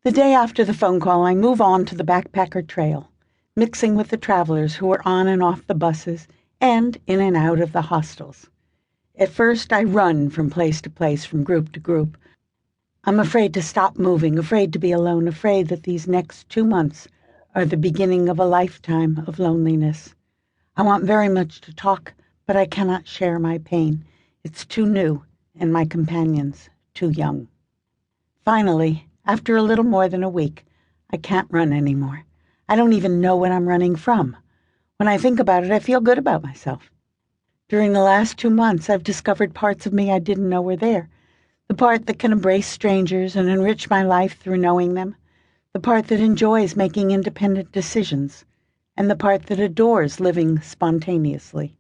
The day after the phone call, I move on to the backpacker trail, mixing with the travelers who are on and off the buses and in and out of the hostels. At first, I run from place to place, from group to group. I'm afraid to stop moving, afraid to be alone, afraid that these next 2 months are the beginning of a lifetime of loneliness. I want very much to talk, but I cannot share my pain. It's too new, and my companions too young. Finally, after a little more than a week, I can't run anymore. I don't even know what I'm running from. When I think about it, I feel good about myself. During the last 2 months, I've discovered parts of me I didn't know were there. The part that can embrace strangers and enrich my life through knowing them. The part that enjoys making independent decisions. And the part that adores living spontaneously.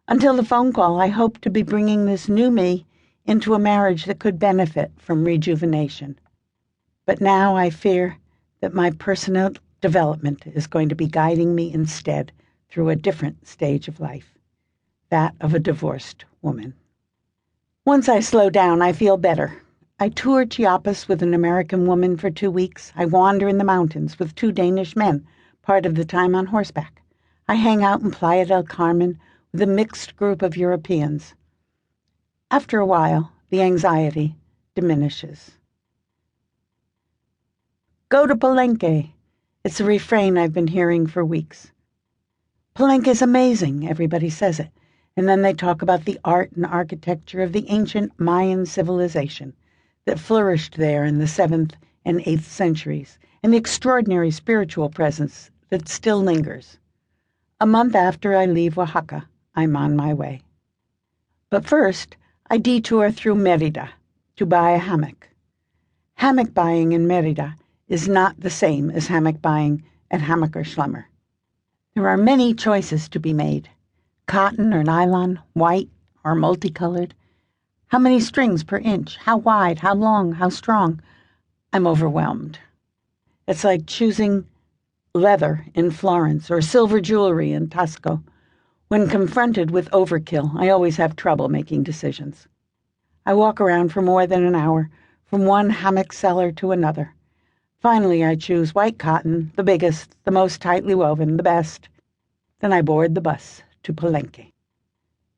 Until the phone call, I hoped to be bringing this new me into a marriage that could benefit from rejuvenation. But now I fear that my personal development is going to be guiding me instead through a different stage of life, that of a divorced woman. Once I slow down, I feel better. I tour Chiapas with an American woman for 2 weeks. I wander in the mountains with 2 Danish men, part of the time on horseback. I hang out in Playa del Carmen with a mixed group of Europeans. After a while, the anxiety diminishes. Go to Palenque. It's a refrain I've been hearing for weeks. Palenque is amazing, everybody says it, and then they talk about the art and architecture of the ancient Mayan civilization that flourished there in the 7th and 8th centuries, and the extraordinary spiritual presence that still lingers. A month after I leave Oaxaca, I'm on my way. But first, I detour through Mérida to buy a hammock. Hammock buying in Mérida is not the same as hammock buying at Hammacher Schlemmer. There are many choices to be made. Cotton or nylon, white or multicolored. How many strings per inch? How wide? How long? How strong? I'm overwhelmed. It's like choosing leather in Florence or silver jewelry in Tasco. When confronted with overkill, I always have trouble making decisions. I walk around for more than an hour, from one hammock seller to another. Finally, I choose white cotton, the biggest, the most tightly woven, the best. Then I board the bus to Palenque.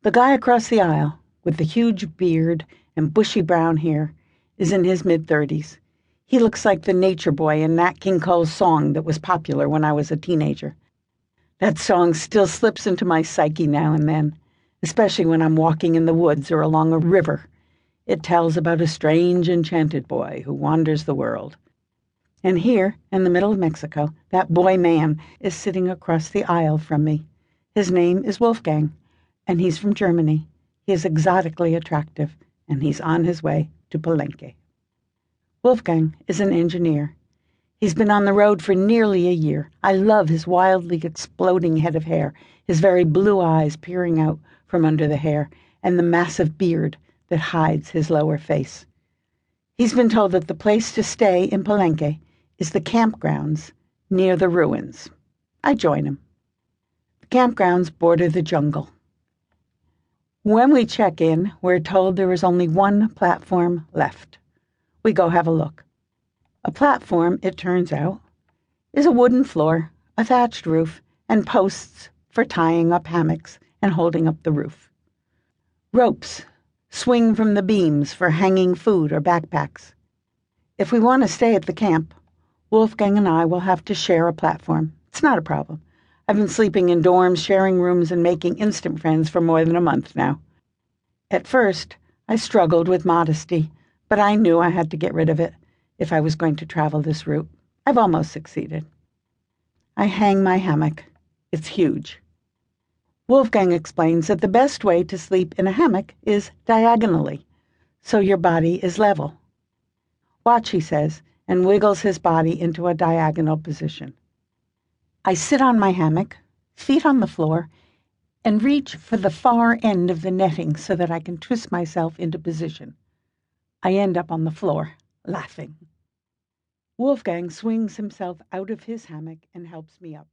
The guy across the aisle, with the huge beard and bushy brown hair, is in his mid-30s. He looks like the nature boy in Nat King Cole's song that was popular when I was a teenager. That song still slips into my psyche now and then, especially when I'm walking in the woods or along a river. It tells about a strange, enchanted boy who wanders the world. And here, in the middle of Mexico, that boy man is sitting across the aisle from me. His name is Wolfgang, and he's from Germany. He is exotically attractive, and he's on his way to Palenque. Wolfgang is an engineer. He's been on the road for nearly a year. I love his wildly exploding head of hair, his very blue eyes peering out from under the hair, and the massive beard that hides his lower face. He's been told that the place to stay in Palenque is the campgrounds near the ruins. I join him. The campgrounds border the jungle. When we check in, we're told there is only one platform left. We go have a look. A platform, it turns out, is a wooden floor, a thatched roof, and posts for tying up hammocks and holding up the roof. Ropes swing from the beams for hanging food or backpacks. If we want to stay at the camp, Wolfgang and I will have to share a platform. It's not a problem. I've been sleeping in dorms, sharing rooms, and making instant friends for more than a month now. At first, I struggled with modesty, but I knew I had to get rid of it if I was going to travel this route. I've almost succeeded. I hang my hammock. It's huge. Wolfgang explains that the best way to sleep in a hammock is diagonally, so your body is level. Watch, he says, and wiggles his body into a diagonal position. I sit on my hammock, feet on the floor, and reach for the far end of the netting so that I can twist myself into position. I end up on the floor, laughing. Wolfgang swings himself out of his hammock and helps me up.